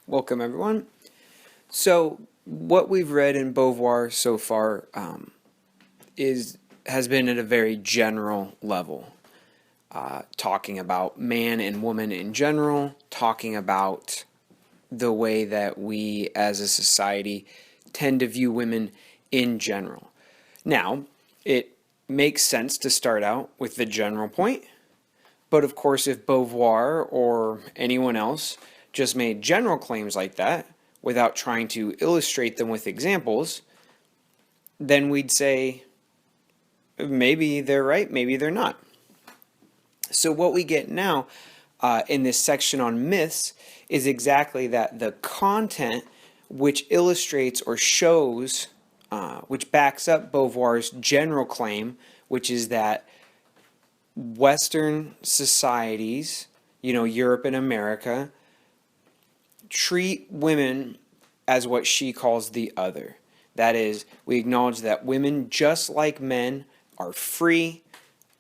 Welcome, everyone. So, what we've read in Beauvoir so far has been at a very general level, talking about man and woman in general, talking about the way that we as a society tend to view women in general. Now, it makes sense to start out with the general point, but of course, if Beauvoir or anyone else just made general claims like that without trying to illustrate them with examples, then we'd say maybe they're right, maybe they're not. So, what we get now in this section on myths is exactly that: the content which illustrates or shows, which backs up Beauvoir's general claim, which is that Western societies, Europe and America, treat women as what she calls the other. That is, we acknowledge that women, just like men, are free,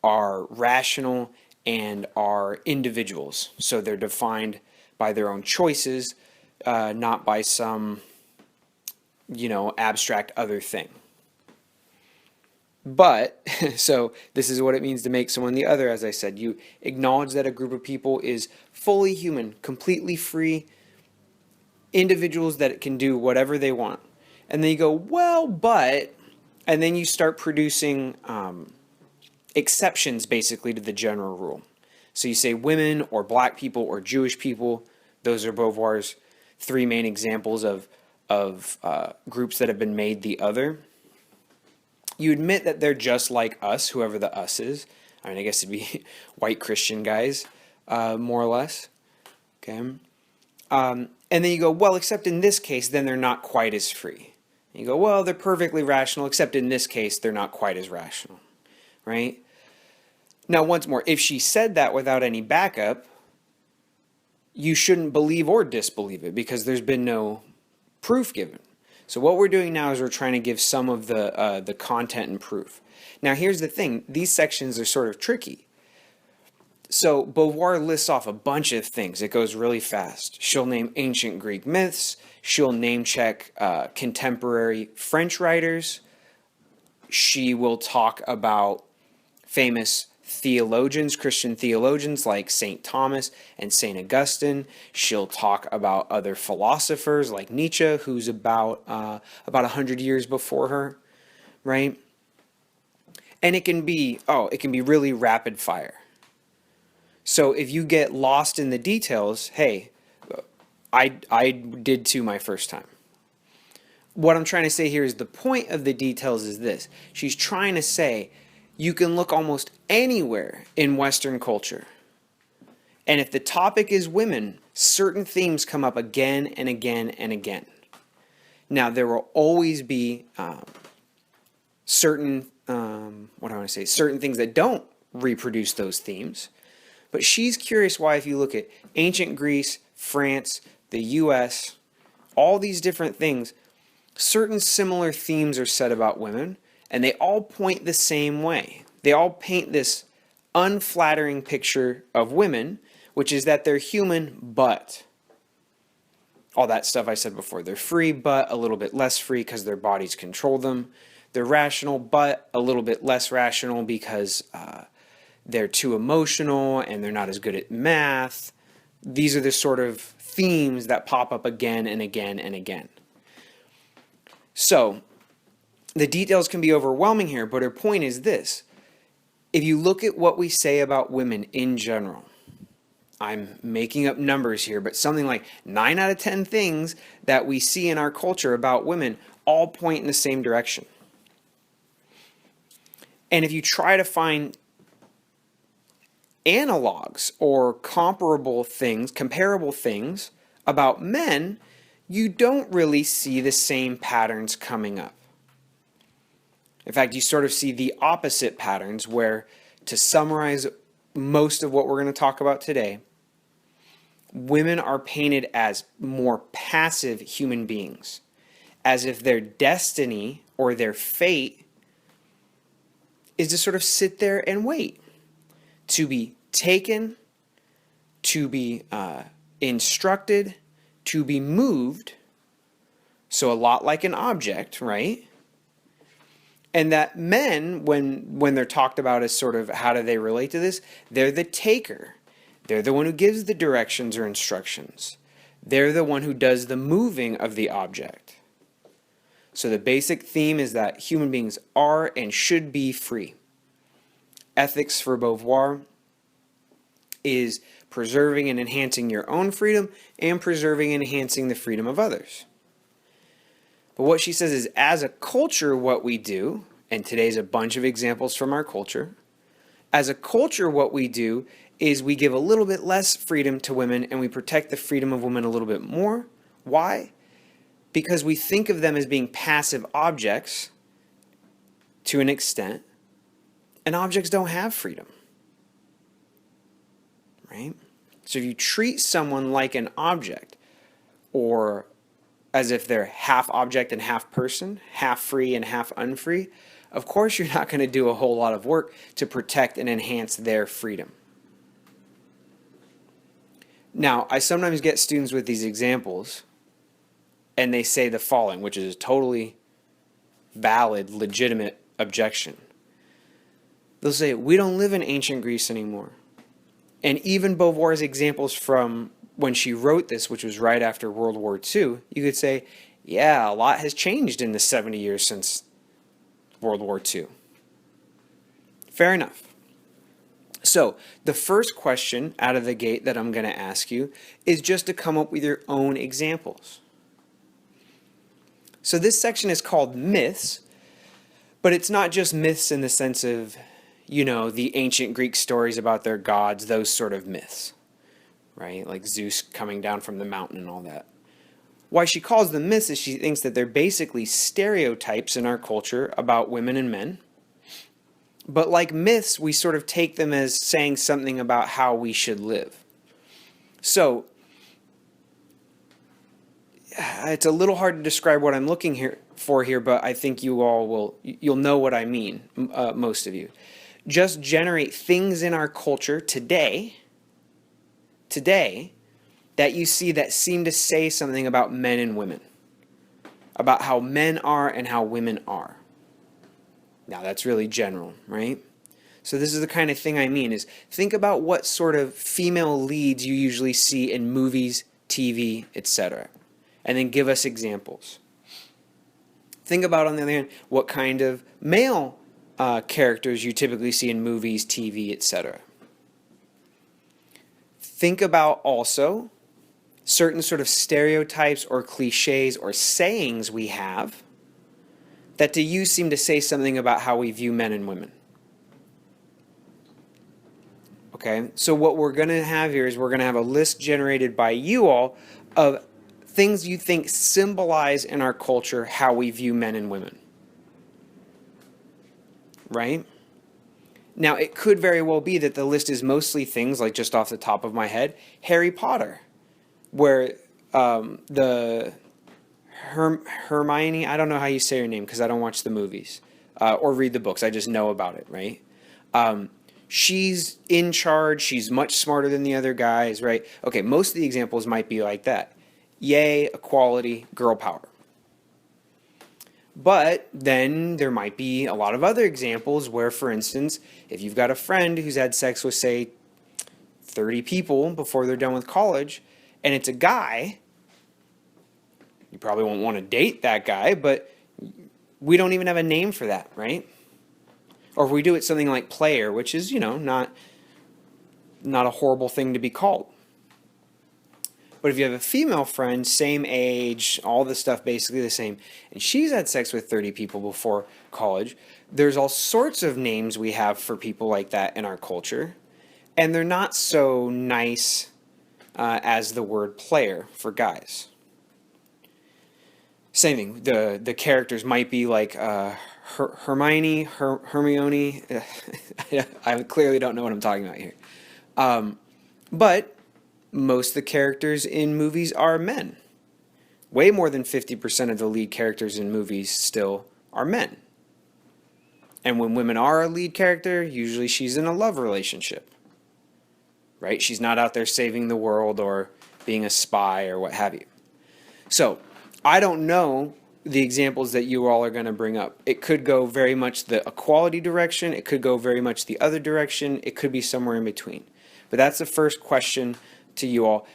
are rational, and are individuals. So they're defined by their own choices, not by some, abstract other thing. But, so this is what it means to make someone the other, as I said. You acknowledge that a group of people is fully human, completely free, individuals that can do whatever they want. And then you go, well, but, and then you start producing exceptions basically to the general rule. So you say women or black people or Jewish people. Those are Beauvoir's three main examples of groups that have been made the other. You admit that they're just like us, whoever the us is. I mean, I guess it'd be white Christian guys, more or less. Okay. And then you go, well, except in this case, then they're not quite as free. And you go, well, they're perfectly rational, except in this case, they're not quite as rational, right? Now, once more, if she said that without any backup, you shouldn't believe or disbelieve it because there's been no proof given. So what we're doing now is we're trying to give some of the content and proof. Now, here's the thing. These sections are sort of tricky. So Beauvoir lists off a bunch of things. It goes really fast. She'll name ancient Greek myths. She'll name check contemporary French writers. She will talk about famous theologians, Christian theologians like St. Thomas and St. Augustine. She'll talk about other philosophers like Nietzsche, who's about 100 years before her, right? And it can be really rapid fire. So if you get lost in the details, hey, I did too my first time. What I'm trying to say here is the point of the details is this. She's trying to say you can look almost anywhere in Western culture. And if the topic is women, certain themes come up again and again and again. Now, there will always be certain things that don't reproduce those themes. But she's curious why, if you look at ancient Greece, France, the US, all these different things, certain similar themes are said about women, and they all point the same way. They all paint this unflattering picture of women, which is that they're human, but all that stuff I said before. They're free, but a little bit less free because their bodies control them. They're rational, but a little bit less rational because they're too emotional and they're not as good at math. These are the sort of themes that pop up again and again and again. So, the details can be overwhelming here, but her point is this. If you look at what we say about women in general, I'm making up numbers here, but something like 9 out of 10 things that we see in our culture about women all point in the same direction. And if you try to find analogs or comparable things about men, you don't really see the same patterns coming up. In fact, you sort of see the opposite patterns where, to summarize most of what we're going to talk about today, women are painted as more passive human beings, as if their destiny or their fate is to sort of sit there and wait, to be taken, to be instructed, to be moved, so a lot like an object, right? And that men, when they're talked about as sort of how do they relate to this, they're the taker. They're the one who gives the directions or instructions. They're the one who does the moving of the object. So the basic theme is that human beings are and should be free. Ethics for Beauvoir is preserving and enhancing your own freedom and preserving and enhancing the freedom of others. But what she says is, as a culture, what we do, and today's a bunch of examples from our culture, as a culture, what we do is we give a little bit less freedom to women and we protect the freedom of women a little bit more. Why? Because we think of them as being passive objects to an extent, and objects don't have freedom, right? So if you treat someone like an object, or as if they're half object and half person, half free and half unfree, of course you're not going to do a whole lot of work to protect and enhance their freedom. Now, I sometimes get students with these examples, and they say the following, which is a totally valid, legitimate objection. They'll say, we don't live in ancient Greece anymore. And even Beauvoir's examples from when she wrote this, which was right after World War II, you could say, yeah, a lot has changed in the 70 years since World War II. Fair enough. So the first question out of the gate that I'm going to ask you is just to come up with your own examples. So this section is called myths, but it's not just myths in the sense of, you know, the ancient Greek stories about their gods, those sort of myths, right? Like Zeus coming down from the mountain and all that. Why she calls them myths is she thinks that they're basically stereotypes in our culture about women and men. But like myths, we sort of take them as saying something about how we should live. So it's a little hard to describe what I'm looking for here, but I think you'll know what I mean, most of you. Just generate things in our culture today, that you see that seem to say something about men and women, about how men are and how women are. Now that's really general, right? So this is the kind of thing I mean, is think about what sort of female leads you usually see in movies, TV, etc. And then give us examples. Think about, on the other hand, what kind of male characters you typically see in movies, TV, etc. Think about also certain sort of stereotypes or cliches or sayings we have that to you seem to say something about how we view men and women. Okay, so what we're going to have here is we're going to have a list generated by you all of things you think symbolize in our culture how we view men and women. Right? Now, it could very well be that the list is mostly things, like just off the top of my head, Harry Potter, where Hermione, I don't know how you say her name because I don't watch the movies or read the books. I just know about it, right? She's in charge. She's much smarter than the other guys, right? Okay, most of the examples might be like that. Yay, equality, girl power. But then there might be a lot of other examples where, for instance, if you've got a friend who's had sex with, say, 30 people before they're done with college, and it's a guy, you probably won't want to date that guy, but we don't even have a name for that, right? Or if we do it something like player, which is, you know, not a horrible thing to be called. But if you have a female friend, same age, all the stuff basically the same, and she's had sex with 30 people before college, there's all sorts of names we have for people like that in our culture, and they're not so nice as the word player for guys. Same thing, the characters might be like Hermione. I clearly don't know what I'm talking about here. But most of the characters in movies are men. Way more than 50% of the lead characters in movies still are men. And when women are a lead character, usually she's in a love relationship. Right? She's not out there saving the world or being a spy or what have you. So I don't know the examples that you all are going to bring up. It could go very much the equality direction. It could go very much the other direction. It could be somewhere in between. But that's the first question to you all.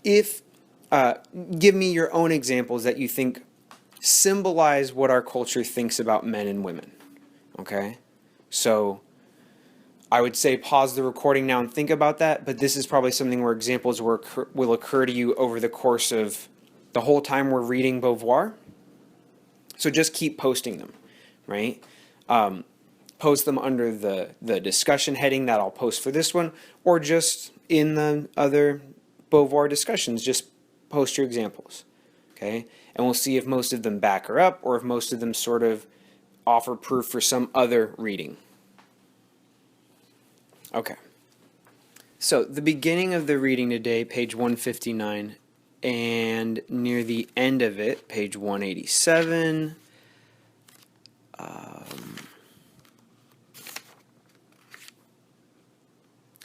If give me your own examples that you think symbolize what our culture thinks about men and women. Okay? So I would say pause the recording now and think about that, but this is probably something where examples will occur to you over the course of the whole time we're reading Beauvoir. So just keep posting them, right? Post them under the discussion heading that I'll post for this one, or just in the other Beauvoir discussions, just post your examples, okay? And we'll see if most of them back her up or if most of them sort of offer proof for some other reading. Okay. So the beginning of the reading today, page 159, and near the end of it, page 187,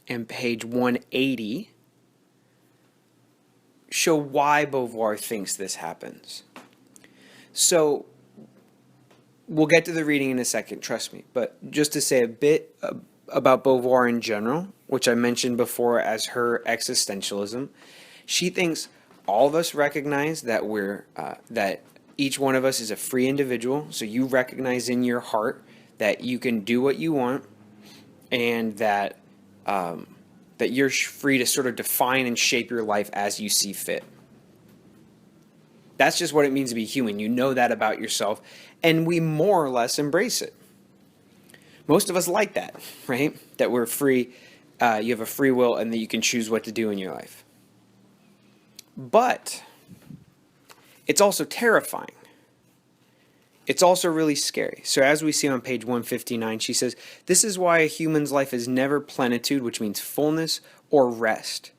and page 180, show why Beauvoir thinks this happens. So we'll get to the reading in a second, trust me, but just to say a bit about Beauvoir in general, which I mentioned before as her existentialism, she thinks all of us recognize that that each one of us is a free individual. So you recognize in your heart that you can do what you want, and that that you're free to sort of define and shape your life as you see fit. That's just what it means to be human. You know that about yourself, and we more or less embrace it. Most of us like that, right? That we're free, you have a free will, and that you can choose what to do in your life. But it's also terrifying. It's also really scary. So as we see on page 159, she says, this is why a human's life is never plenitude, which means fullness, or rest.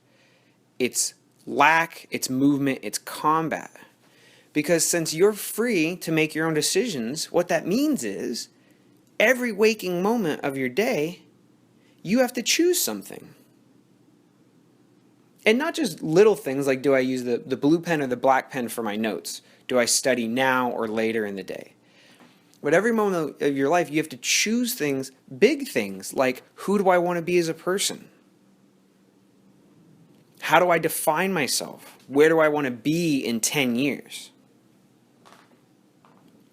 It's lack, it's movement, it's combat. Because since you're free to make your own decisions, what that means is every waking moment of your day, you have to choose something. And not just little things like, do I use the blue pen or the black pen for my notes? Do I study now or later in the day? But every moment of your life, you have to choose things, big things, like who do I want to be as a person? How do I define myself? Where do I want to be in 10 years?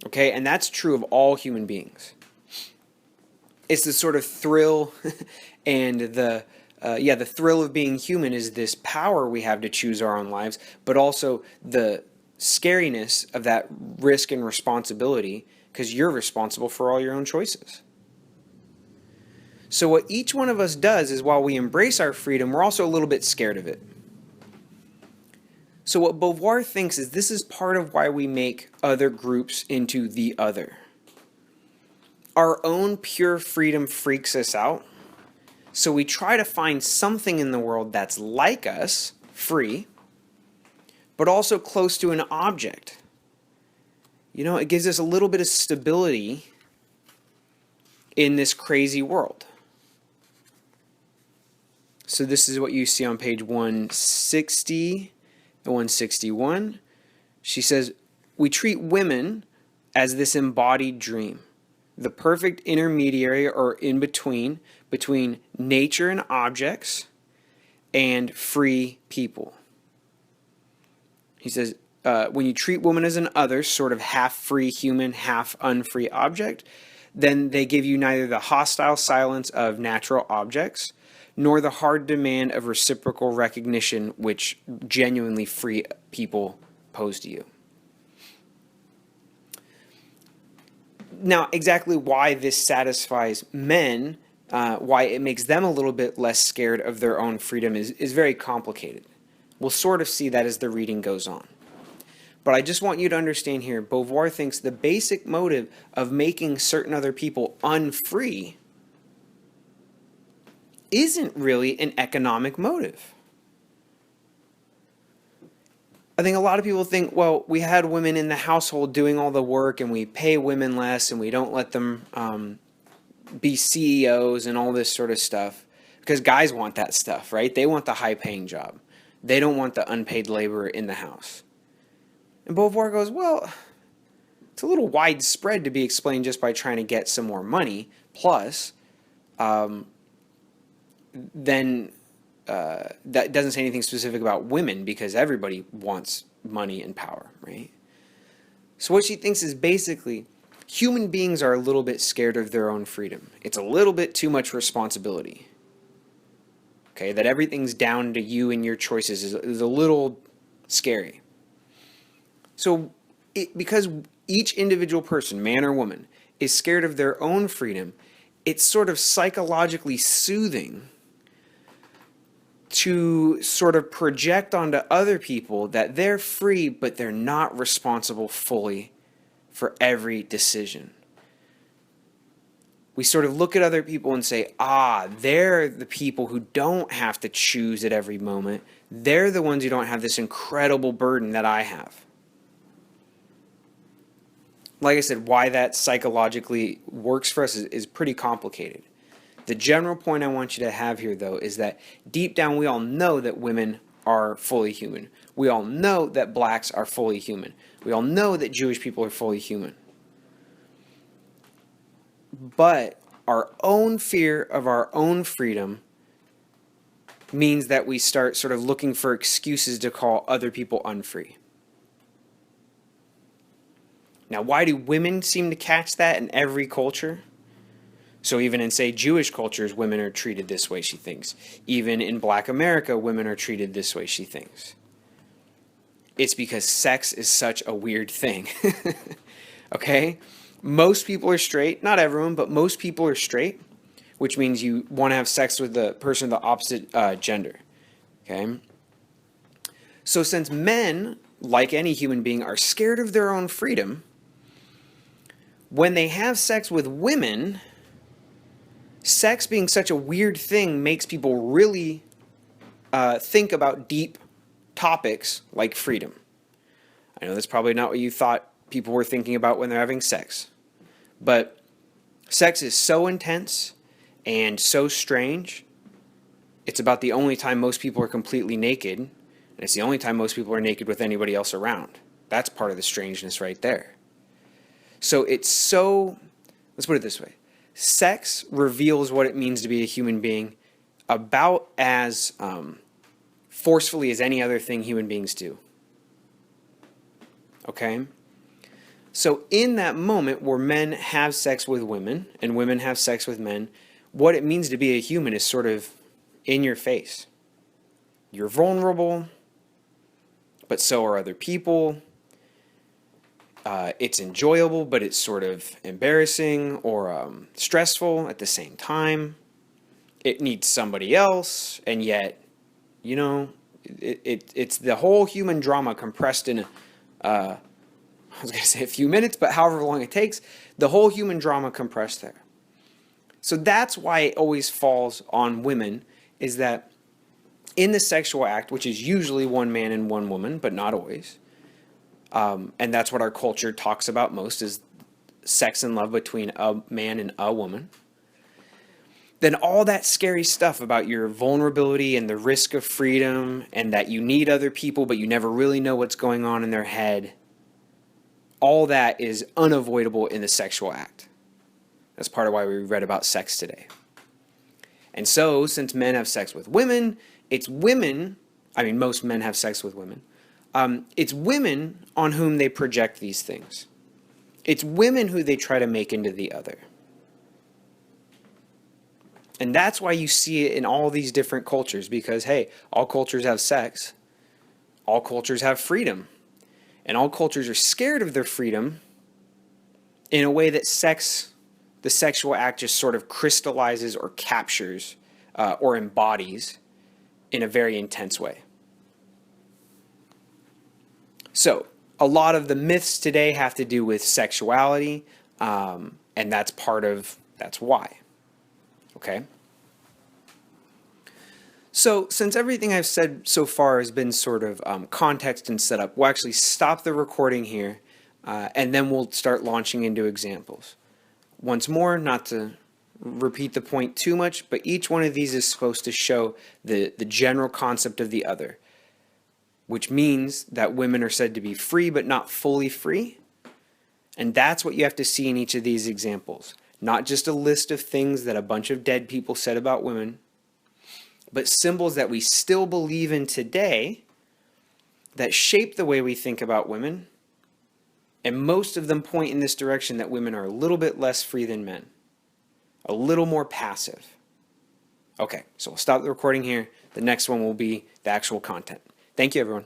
Okay, and that's true of all human beings. It's the sort of thrill and the thrill of being human is this power we have to choose our own lives, but also the scariness of that risk and responsibility, because you're responsible for all your own choices. So what each one of us does is, while we embrace our freedom, we're also a little bit scared of it. So what Beauvoir thinks is this is part of why we make other groups into the other. Our own pure freedom freaks us out. So we try to find something in the world that's like us, free, but also close to an object. You know, it gives us a little bit of stability in this crazy world. So this is what you see on page 160 and 161. She says, we treat women as this embodied dream, the perfect intermediary or in between nature and objects and free people. He says, when you treat women as an other, sort of half free human, half unfree object, then they give you neither the hostile silence of natural objects nor the hard demand of reciprocal recognition which genuinely free people pose to you. Now, exactly why this satisfies men, why it makes them a little bit less scared of their own freedom is very complicated. We'll sort of see that as the reading goes on. But I just want you to understand here, Beauvoir thinks the basic motive of making certain other people unfree isn't really an economic motive. I think a lot of people think, well, we had women in the household doing all the work and we pay women less and we don't let them be CEOs and all this sort of stuff. Because guys want that stuff, right? They want the high-paying job. They don't want the unpaid labor in the house. And Beauvoir goes, well, it's a little widespread to be explained just by trying to get some more money. Plus, then that doesn't say anything specific about women because everybody wants money and power, right? So what she thinks is basically human beings are a little bit scared of their own freedom. It's a little bit too much responsibility. Okay, that everything's down to you and your choices is a little scary. So because each individual person, man or woman, is scared of their own freedom, it's sort of psychologically soothing to sort of project onto other people that they're free, but they're not responsible fully for every decision. We sort of look at other people and say, they're the people who don't have to choose at every moment. They're the ones who don't have this incredible burden that I have. Like I said, why that psychologically works for us is pretty complicated. The general point I want you to have here, though, is that deep down we all know that women are fully human. We all know that blacks are fully human. We all know that Jewish people are fully human. But our own fear of our own freedom means that we start sort of looking for excuses to call other people unfree. Now, why do women seem to catch that in every culture? So even in, say, Jewish cultures, women are treated this way, she thinks. Even in Black America, women are treated this way, she thinks. It's because sex is such a weird thing. Okay? Most people are straight. Not everyone, but most people are straight, which means you want to have sex with the person of the opposite gender. Okay? So since men, like any human being, are scared of their own freedom, when they have sex with women, sex being such a weird thing makes people really think about deep topics like freedom. I know that's probably not what you thought people were thinking about when they're having sex. But sex is so intense and so strange. It's about the only time most people are completely naked. And it's the only time most people are naked with anybody else around. That's part of the strangeness right there. So let's put it this way. Sex reveals what it means to be a human being about as forcefully as any other thing human beings do. Okay? So in that moment where men have sex with women and women have sex with men, what it means to be a human is sort of in your face. You're vulnerable, but so are other people. It's enjoyable, but it's sort of embarrassing or stressful at the same time. It needs somebody else, and yet, it's the whole human drama compressed in I was going to say a few minutes, but however long it takes, the whole human drama compressed there. So that's why it always falls on women, is that in the sexual act, which is usually one man and one woman, but not always, and that's what our culture talks about most, is sex and love between a man and a woman, then all that scary stuff about your vulnerability and the risk of freedom and that you need other people but you never really know what's going on in their head, all that is unavoidable in the sexual act. That's part of why we read about sex today. And so, since men have sex with women, most men have sex with women, it's women on whom they project these things. It's women who they try to make into the other. And that's why you see it in all these different cultures, because, hey, all cultures have sex. All cultures have freedom. And all cultures are scared of their freedom in a way that the sexual act just sort of crystallizes or captures or embodies in a very intense way. So, a lot of the myths today have to do with sexuality, and that's why. Okay? So, since everything I've said so far has been sort of context and setup, we'll actually stop the recording here, and then we'll start launching into examples. Once more, not to repeat the point too much, but each one of these is supposed to show the general concept of the other. which means that women are said to be free but not fully free. And that's what you have to see in each of these examples. Not just a list of things that a bunch of dead people said about women, but symbols that we still believe in today that shape the way we think about women. And most of them point in this direction that women are a little bit less free than men, a little more passive. Okay, so we'll stop the recording here. The next one will be the actual content. Thank you, everyone.